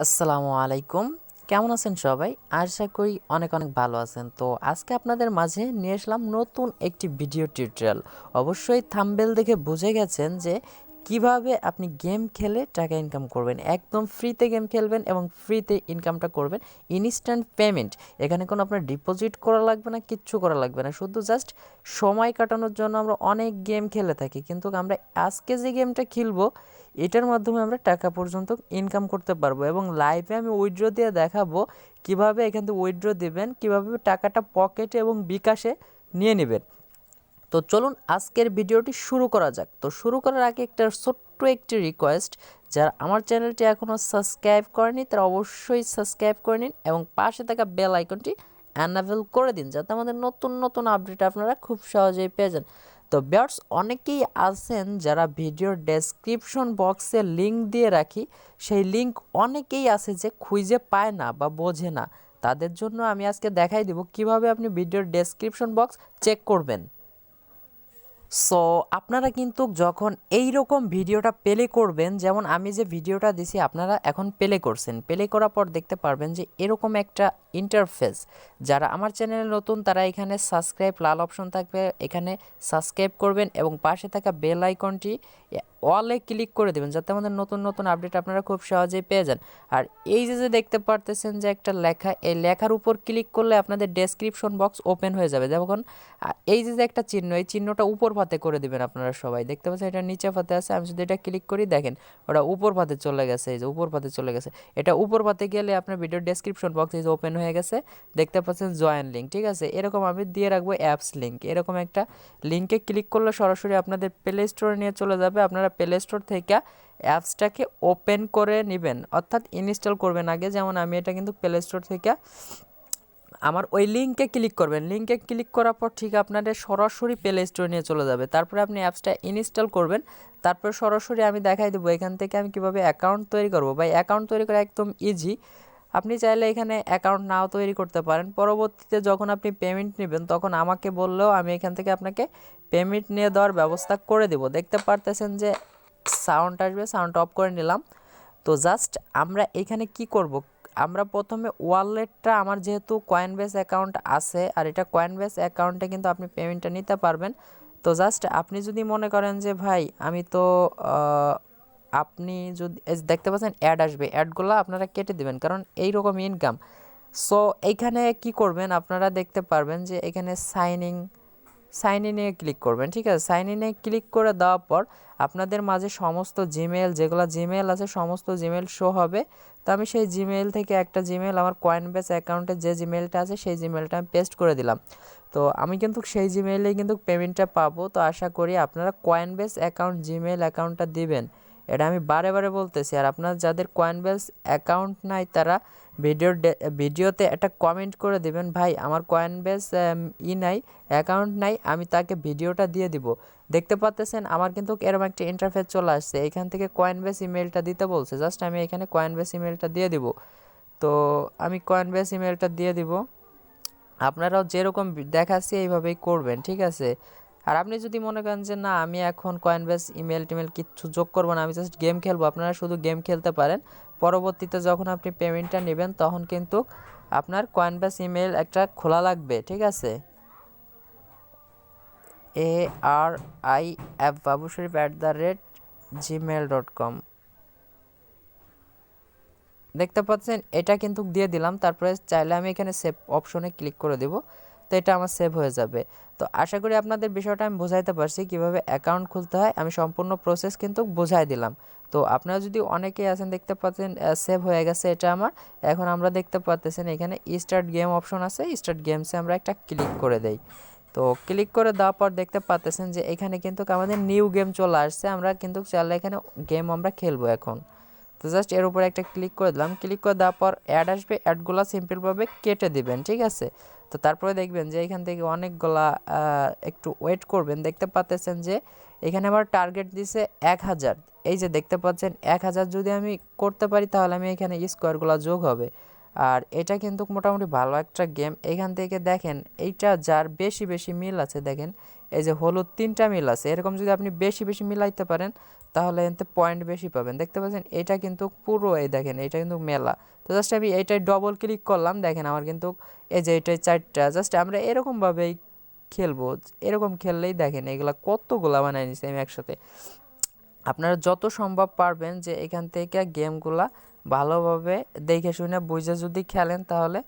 আসসালামু আলাইকুম। কেমন আছেন সবাই? আশা করি অনেক অনেক ভালো আছেন। তো আজকে আপনাদের মাঝে নিয়ে আসলাম নতুন একটি ভিডিও টিউটোরিয়াল। অবশ্যই থাম্বনেল দেখে বুঝে গেছেন যে কিভাবে আপনি গেম খেলে টাকা ইনকাম করবেন। একদম ফ্রিতে গেম খেলবেন এবং ফ্রিতে ইনকামটা করবেন। Instant payment. এখানে কোনো আপনার ডিপোজিট করা লাগবে না, কিচ্ছু করা লাগবে না। শুধু জাস্ট সময় কাটানোর জন্য আমরা অনেক গেম খেলে থাকি। কিন্তু আমরা আজকে যে গেমটা খেলবো এটার মাধ্যমে আমরা টাকা পর্যন্ত ইনকাম করতে পারবো এবং লাইভে আমি উইথড্র দিয়ে দেখাবো কিভাবে এখান থেকে উইথড্র দিবেন, কিভাবে টাকাটা পকেটে এবং বিকাশে নিয়ে নেবেন। তো চলুন আজকের ভিডিওটি শুরু করা যাক। তো শুরু করার আগে একটা ছোট্ট একটি রিকোয়েস্ট, যারা আমার চ্যানেলটি এখনও সাবস্ক্রাইব করেনি তারা অবশ্যই সাবস্ক্রাইব করে নিন এবং পাশে থাকা বেল আইকনটি অ্যানাবেল করে দিন, যাতে আমাদের নতুন নতুন আপডেট আপনারা খুব সহজেই পেয়ে যান। তো ভিউয়ার্স, অনেকেই আছেন যারা ভিডিওর ডেসক্রিপশন বক্সে লিঙ্ক দিয়ে রাখি, সেই লিঙ্ক অনেকেই আছে যে খুঁজে পায় না বা বোঝে না। তাদের জন্য আমি আজকে দেখাই দিব কিভাবে আপনি ভিডিওর ডেসক্রিপশন বক্স চেক করবেন। সো আপনারা কিন্তু যখন এই রকম ভিডিওটা প্লে করবেন, যেমন আমি যে ভিডিওটা দিছি আপনারা এখন প্লে করছেন, প্লে করার পর দেখতে পারবেন যে এরকম একটা ইন্টারফেস। যারা আমার চ্যানেলে নতুন তারা এখানে সাবস্ক্রাইব লাল অপশন থাকবে, এখানে সাবস্ক্রাইব করবেন এবং পাশে থাকা বেল আইকনটি অলে ক্লিক করে দেবেন, যাতে আমাদের নতুন নতুন আপডেট আপনারা খুব সহজেই পেয়ে যান। আর এই যে দেখতে পারতেছেন যে একটা লেখা, এই লেখার উপর ক্লিক করলে আপনাদের ডেসক্রিপশন বক্স ওপেন হয়ে যাবে। যেমন এই যে একটা চিহ্ন, এই চিহ্নটা উপর পাতে করে দিবেন। আপনারা সবাই দেখতে পাচ্ছেন এটা নিচে পাতে আছে, আমি যদি এটা ক্লিক করি দেখেন ওটা উপর পাতে চলে গেছে। এই যে উপর পাতে চলে গেছে, এটা উপর পাতে গেলে আপনার ভিডিও ডেসক্রিপশন বক্স এই যে ওপেন হয়ে গেছে, দেখতে পাচ্ছেন জয়েন লিঙ্ক। ঠিক আছে, এরকম আমি দিয়ে রাখবো অ্যাপস লিঙ্ক। এরকম একটা লিঙ্কে ক্লিক করলে সরাসরি আপনাদের প্লে স্টোরে নিয়ে চলে যাবে। আপনারা প্লে স্টোর থেকে অ্যাপসটাকে ওপেন করে নেবেন, অর্থাৎ ইনস্টল করবেন আগে। যেমন আমি এটা কিন্তু প্লে স্টোর থেকে আমার ওই লিঙ্কে ক্লিক করবেন, লিঙ্কে ক্লিক করার পর ঠিক আপনাদের সরাসরি প্লে স্টোরে নিয়ে চলে যাবে। তারপরে আপনি অ্যাপসটা ইনস্টল করবেন, তারপর সরাসরি আমি দেখাই দেবো এখান থেকে আমি কিভাবে অ্যাকাউন্ট তৈরি করব। ভাই অ্যাকাউন্ট তৈরি করা একদম ইজি। আপনি চাইলে এখানে অ্যাকাউন্ট নাও তৈরি করতে পারেন। পরবর্তীতে যখন আপনি পেমেন্ট নেবেন তখন আমাকে বললেও আমি এখান থেকে আপনাকে পেমেন্ট নিয়ে দেওয়ার ব্যবস্থা করে দেব। দেখতে পারতেছেন যে সাউন্ড আসবে, সাউন্ড অফ করে নিলাম। তো জাস্ট আমরা এখানে কি করব, আমরা প্রথমে ওয়ালেটটা, আমার যেহেতু কয়েনবেস অ্যাকাউন্ট আছে আর এটা কয়েনবেস অ্যাকাউন্টে কিন্তু আপনি পেমেন্টটা নিতে পারবেন। তো জাস্ট আপনি যদি মনে করেন যে ভাই আমি তো আপনি যদি দেখতে পাচ্ছেন অ্যাড আসবে, অ্যাডগুলো আপনারা কেটে দেবেন, কারণ এই রকম ইনকাম। সো এইখানে কি করবেন, আপনারা দেখতে পারবেন যে এখানে সাইন ইনে ক্লিক করবেন। ঠিক আছে, সাইন ইনে ক্লিক করে দেওয়ার পর আপনাদের মাঝে সমস্ত জিমেল, যেগুলো জিমেল আছে সমস্ত জিমেল শো হবে। তো আমি সেই জিমেল থেকে একটা জিমেল, আমার কয়েনবেস অ্যাকাউন্টে যে জিমেলটা আছে সেই জিমেলটা আমি পেস্ট করে দিলাম। তো আমি কিন্তু সেই জিমেলেই কিন্তু পেমেন্টটা পাবো। তো আশা করি আপনারা কয়েনবেস অ্যাকাউন্ট জিমেল অ্যাকাউন্টটা দিবেন, এটা আমি বারে বারে বলতেছি। আর আপনার যাদের কয়েনবেস অ্যাকাউন্ট নাই তারা ভিডিওতে একটা কমেন্ট করে দেবেন, ভাই আমার কয়েনবেস নাই, অ্যাকাউন্ট নাই, আমি তাকে ভিডিওটা দিয়ে দিব। দেখতে পাচ্তেছেন আমার কিন্তু এরকম একটা ইন্টারফেস চলে আসছে, এখান থেকে কয়েনবেস ইমেলটা দিতে বলছে। জাস্ট আমি এখানে কয়েনবেস ইমেলটা দিয়ে দিব। তো আমি কয়েনবেস ইমেলটা দিয়ে দিব, আপনারাও যেরকম দেখাচ্ছি এইভাবেই করবেন। ঠিক আছে, আর আপনি যদি মনে করেন যে না আমি এখন কয়েনবেস ইমেল টিমেল কিচ্ছু যোগ করবো না, আমি জাস্ট গেম খেলবো, আপনারা শুধু গেম খেলতে পারেন। পরবর্তীতে যখন আপনি পেমেন্টটা নেবেন তখন কিন্তু আপনার কয়েনবেস ইমেল একটা খোলা লাগবে। ঠিক আছে, ARIF@gmail.com দেখতে পাচ্ছেন, এটা কিন্তু দিয়ে দিলাম। তারপরে চাইলে আমি এখানে সেভ অপশনে ক্লিক করে দেব, তো এটা আমার সেভ হয়ে যাবে। তো আশা করি আপনাদের বিষয়টা আমি বোঝাইতে পারছি কিভাবে অ্যাকাউন্ট খুলতে হয়, আমি সম্পূর্ণ প্রসেস কিন্তু বোঝাই দিলাম। তো আপনারা যদি অনেকেই আছেন, দেখতে পাচ্ছেন সেভ হয়ে গেছে এটা আমার। এখন আমরা দেখতে পাচ্ছেন এখানে স্টার্ট গেম অপশন আছে, স্টার্ট গেমসে আমরা একটা ক্লিক করে দেই। তো ক্লিক করে দেওয়ার পর দেখতে পাচ্ছেন যে এখানে কিন্তু আমাদের নিউ গেম চলে আসছে, আমরা কিন্তু চাইলে এখানে গেম আমরা খেলবো এখন। তো জাস্ট এর উপরে একটা ক্লিক করে দিলাম, ক্লিক করে দেওয়ার পর অ্যাড আসবে, অ্যাডগুলো সিম্পলভাবে কেটে দিবেন। ঠিক আছে, তো তারপরে দেখবেন যে এখান থেকে অনেকগুলা একটু ওয়েট করবেন। দেখতে পাচ্ছেন যে এখানে আমার টার্গেট দিছে 1000। এই যে দেখতে পাচ্ছেন 1000 যদি আমি করতে পারি তাহলে আমি এখানে স্কোয়ারগুলো যোগ হবে। আর এটা কিন্তু মোটামুটি ভালো একটা গেম। এখান থেকে দেখেন এইটা যার বেশি বেশি মিল আছে, দেখেন এই যে হলুদ 3টা মিল আছে, এরকম যদি আপনি বেশি বেশি মিলাইতে পারেন তাহলে এতে পয়েন্ট বেশি পাবেন। দেখতে পাচ্ছেন এটা কিন্তু পুরো এই দেখেন এটা কিন্তু মেলা। তো জাস্ট আমি এইটাই ডবল ক্লিক করলাম, দেখেন আমার কিন্তু এই যে এটাই 4টা। জাস্ট আমরা এরকমভাবেই খেলবো, এরকম খেললেই দেখেন এগুলা কতগুলা বানায় নিছি আমি একসাথে। আপনারা যত সম্ভব পারবেন যে এখান থেকে গেমগুলা ভালোভাবে দেখে শুনে বুঝে যদি খেলেন তাহলে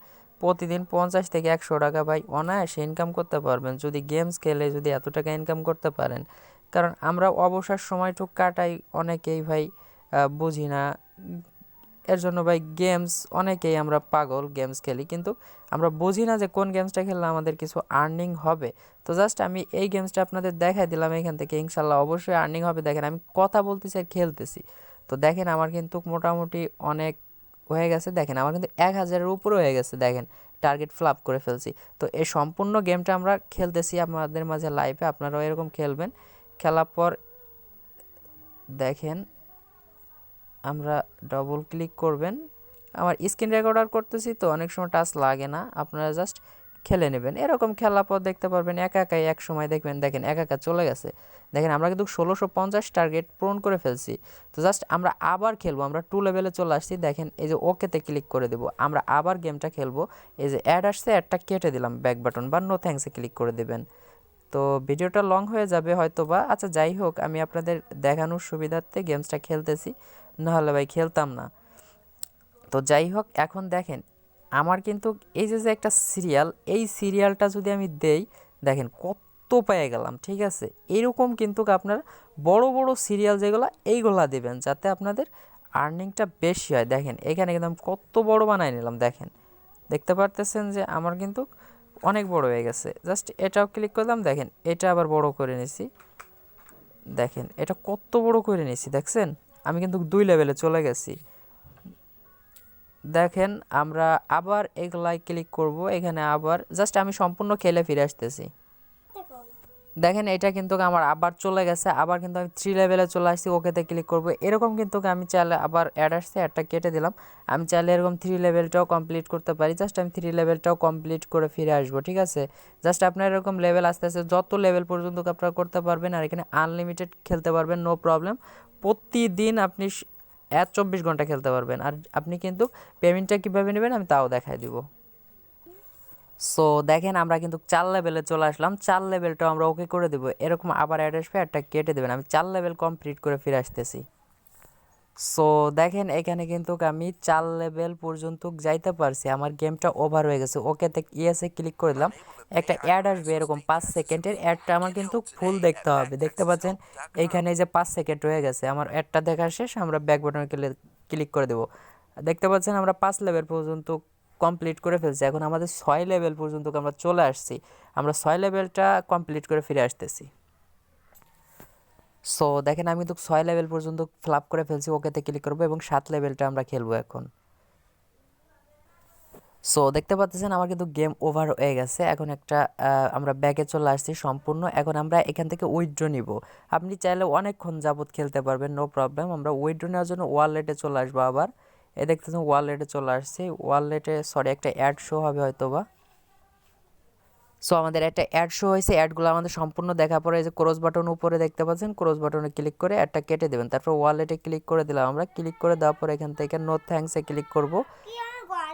প্রতিদিন 50 থেকে 100 টাকা ভাই অনায়াসে ইনকাম করতে পারবেন যদি গেমস খেলে যদি এত টাকা ইনকাম করতে পারেন। কারণ আমরা অবসর সময়টুকু কাটাই অনেকেই ভাই বুঝি না, এর জন্য ভাই গেমস অনেকেই আমরা পাগল গেমস খেলি, কিন্তু আমরা বুঝি না যে কোন গেমসটা খেললে আমাদের কিছু আর্নিং হবে। তো জাস্ট আমি এই গেমসটা আপনাদের দেখাই দিলাম এখান থেকে, ইনশাল্লাহ অবশ্যই আর্নিং হবে। দেখেন আমি কথা বলতেছি আর খেলতেছি, তো দেখেন আমার কিন্তু মোটামুটি অনেক হয়ে গেছে। দেখেন আমার কিন্তু 1000-এর উপরে হয়ে গেছে, দেখেন টার্গেট ফ্লাপ করে ফেলছি। তো এই সম্পূর্ণ গেমটা আমরা খেলতেছি আপনাদের মাঝে লাইভে, আপনারাও এরকম খেলবেন। খেলার পর দেখেন আমরা ডবল ক্লিক করবেন, আমার স্ক্রিন রেকর্ডার করতেছি তো অনেক সময় টাচ লাগে না, আপনারা জাস্ট খেলে নেবেন। এরকম খেলার পর দেখতে পারবেন একা একাই এক সময় দেখবেন দেখেন একা একা চলে গেছে। দেখেন আমরা কিন্তু 1650 টার্গেট পূরণ করে ফেলছি। তো জাস্ট আমরা আবার খেলবো, আমরা 2 লেভেলে চলে আসছি। দেখেন এই যে ওকেতে ক্লিক করে দেবো, আমরা আবার গেমটা খেলবো। এই যে অ্যাড আসছে, অ্যাডটা কেটে দিলাম, ব্যাক বাটন বা নো থ্যাঙ্কসে ক্লিক করে দেবেন। তো ভিডিওটা লং হয়ে যাবে হয়তো বা, আচ্ছা যাই হোক আমি আপনাদের দেখানোর সুবিধার্থে গেমসটা খেলতেছি, নাহলে ভাই খেলতাম না। তো যাই হোক এখন দেখেন আমার কিন্তু এই যে যে একটা সিরিয়াল, এই সিরিয়ালটা যদি আমি দেই দেখেন কত পেয়ে গেলাম, ঠিক আছে। এরকম কিন্তু আপনার বড় বড় সিরিয়াল যেগুলো এইগুলা দিবেন যাতে আপনাদের আর্নিংটা বেশি হয়। দেখেন এখানে কিন্তু আমি কত বড় বানাই নিলাম, দেখেন দেখতে পারতেছেন যে আমার কিন্তু অনেক বড় হয়ে গেছে। জাস্ট এটাও ক্লিক করলাম, দেখেন এটা আবার বড় করে নিছি, দেখেন এটা কত বড় করে নিছি, দেখছেন আমি কিন্তু 2 লেভেলে চলে গেছি। দেখেন আমরা আবার এগুলায় ক্লিক করব, এখানে আবার জাস্ট আমি সম্পূর্ণ খেলে ফিরে আসতেছি। দেখেন এটা কিন্তু আমার আবার চলে গেছে, আবার কিন্তু আমি 3 লেভেলে চলে আসছি, ওকেতে ক্লিক করব। এরকম কিন্তু আমি চাইলে আবার অ্যাড আসছে, অ্যাডটা কেটে দিলাম, আমি চাইলে এরকম 3 লেভেলটাও কমপ্লিট করতে পারি। জাস্ট আমি 3 লেভেলটাও কমপ্লিট করে ফিরে আসবো, ঠিক আছে। জাস্ট আপনার এরকম লেভেল আস্তে আস্তে যত লেভেল পর্যন্ত আপনারা করতে পারবেন, আর এখানে আনলিমিটেড খেলতে পারবেন, নো প্রবলেম। প্রতিদিন আপনি 24 ঘন্টা খেলতে পারবেন। আর আপনি কিন্তু পেমেন্টটা কীভাবে নেবেন আমি তাও দেখাই দিব। সো দেখেন আমরা কিন্তু 4 লেভেলে চলে আসলাম, 4 লেভেলটাও আমরা ওকে করে দেবো। এরকম আবার অ্যাড আসবে, অ্যাডটা কেটে দেবেন, আমি 4 লেভেল কমপ্লিট করে ফিরে আসতেছি। সো দেখেন এখানে কিন্তু আমি 4 লেভেল পর্যন্ত যাইতে পারছি, আমার গেমটা ওভার হয়ে গেছে। ওকেতে ইয়েসে ক্লিক করে দিলাম, একটা অ্যাড আসবে এরকম 5 সেকেন্ডের, অ্যাডটা আমার কিন্তু ফুল দেখতে হবে। দেখতে পাচ্ছেন এইখানে যে 5 সেকেন্ড হয়ে গেছে, আমার অ্যাডটা দেখা শেষ, আমরা ব্যাক বাটনে ক্লিক করে দেবো। দেখতে পাচ্ছেন আমরা 5 লেভেল পর্যন্ত কমপ্লিট করে ফেলছি, এখন আমাদের 6 লেভেল পর্যন্ত আমরা চলে আসছি, আমরা 6 লেভেলটা কমপ্লিট করে ফিরে আসতেছি। সো দেখেন আমি কিন্তু 6 লেভেল পর্যন্ত ফ্লাপ করে ফেলছি, ওকেতে ক্লিক করবো এবং 7 লেভেলটা আমরা খেলবো এখন। সো দেখতে পাচ্ছেন আমার কিন্তু গেম ওভার হয়ে গেছে। এখন একটা আমরা ব্যাকে চলে আসছি সম্পূর্ণ, এখন আমরা এখান থেকে উইথড্র নিব। আপনি চাইলে অনেকক্ষণ যাবত খেলতে পারবেন, নো প্রবলেম। আমরা উইথড্র নেওয়ার জন্য ওয়ালেটে চলে আসবো আবার, এ দেখতেছেন ওয়ালেটে চলে আসছি, ওয়ালেটে সরি একটা অ্যাড শো হবে হয়তো বা। সো আমাদের একটা অ্যাড শো হয়েছে, অ্যাডগুলো আমাদের সম্পূর্ণ দেখার পরে এই যে ক্রস বাটন উপরে দেখতে পাচ্ছেন, ক্রস বাটনে ক্লিক করে অ্যাডটা কেটে দেবেন। তারপর ওয়ালেটে ক্লিক করে দিলাম, আমরা ক্লিক করে দেওয়ার পর এখান থেকে নো থ্যাঙ্কসে ক্লিক করব।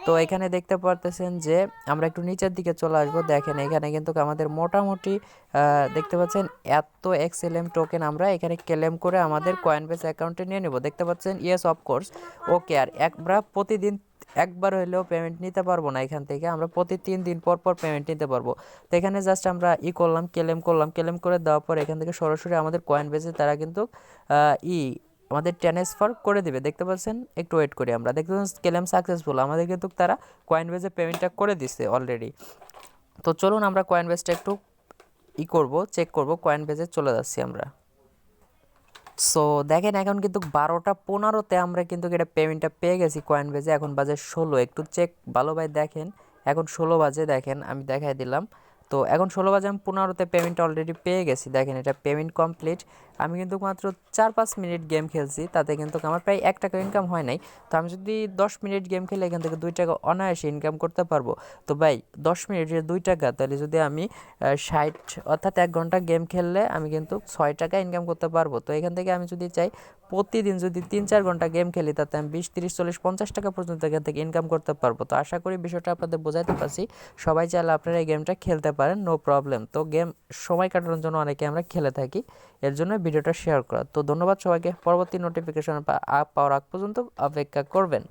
তো এখানে দেখতে পারতেছেন যে আমরা একটু নিচের দিকে চলে আসবো। দেখেন এখানে কিন্তু আমাদের মোটামুটি দেখতে পাচ্ছেন এত এক্সএলএম টোকেন আমরা এখানে ক্লেম করে আমাদের কয়েনবেস অ্যাকাউন্টে নিয়ে নেব। দেখতে পাচ্ছেন ইয়েস অফকোর্স ওকে। আর আমরা প্রতিদিন একবার হলেও পেমেন্ট নিতে পারবো না, এখান থেকে আমরা প্রতি 3 দিন পর পর পেমেন্ট নিতে পারবো। তো এখানে জাস্ট আমরা করলাম, ক্লেম করে দেওয়ার পর এখান থেকে সরাসরি আমাদের কয়েনবেসে তারা কিন্তু আমাদের ট্রান্সফার করে দিবে। দেখতে পাচ্ছেন একটু ওয়েট করি, আমরা দেখতে পাচ্ছেন ক্লেম সাকসেসফুল, আমাদের কিন্তু তারা কয়েনবেসে পেমেন্টটা করে দিচ্ছে অলরেডি। তো চলুন আমরা কয়েনবেসটা একটু করব, চেক করব। কয়েনবেসে চলে যাচ্ছি আমরা। সো দেখেন এখন কিন্তু 12টা 15-তে আমরা কিন্তু এটা পেমেন্টটা পেয়ে গেছি কয়েনবেসে। এখন বাজে 16, একটু চেক ভালোভাবে দেখেন, এখন 16 বাজে, দেখেন আমি দেখাই দিলাম। তো তো এখন 16 বাজে, আমি 15তে পেমেন্ট অলরেডি পেয়ে গেছি। দেখেন এটা পেমেন্ট কমপ্লিট। আমি কিন্তু মাত্র 4-5 মিনিট গেম খেলছি, তাতে কিন্তু আমার প্রায় 1 টাকা ইনকাম হয় নাই। তো আমি যদি 10 মিনিট গেম খেলে এখান থেকে 2 টাকা অনায়াসে ইনকাম করতে পারবো। তো ভাই 10 মিনিটে 2 টাকা, তাহলে যদি আমি 60 অর্থাৎ 1 ঘন্টা গেম খেললে আমি কিন্তু 6 টাকা ইনকাম করতে পারবো। তো এখান থেকে আমি যদি চাই প্রতিদিন যদি 3-4 ঘন্টা গেম খেলি, তাতে আমি 20, 30, 40, 50 টাকা পর্যন্ত এখান থেকে ইনকাম করতে পারবো। তো আশা করি বিষয়টা আপনাদের বোঝাতে পারছি। সবাই চাইলে আপনারা এই গেমটা খেলতে পারেন, নো প্রবলেম। তো গেম সময় কাটানোর জন্য অনেকে আমরা খেলে থাকি, এর জন্য ভিডিওটা শেয়ার করা। তো ধন্যবাদ সবাইকে। পরবর্তী নোটিফিকেশন পাওয়ার আগ পর্যন্ত অপেক্ষা করবেন।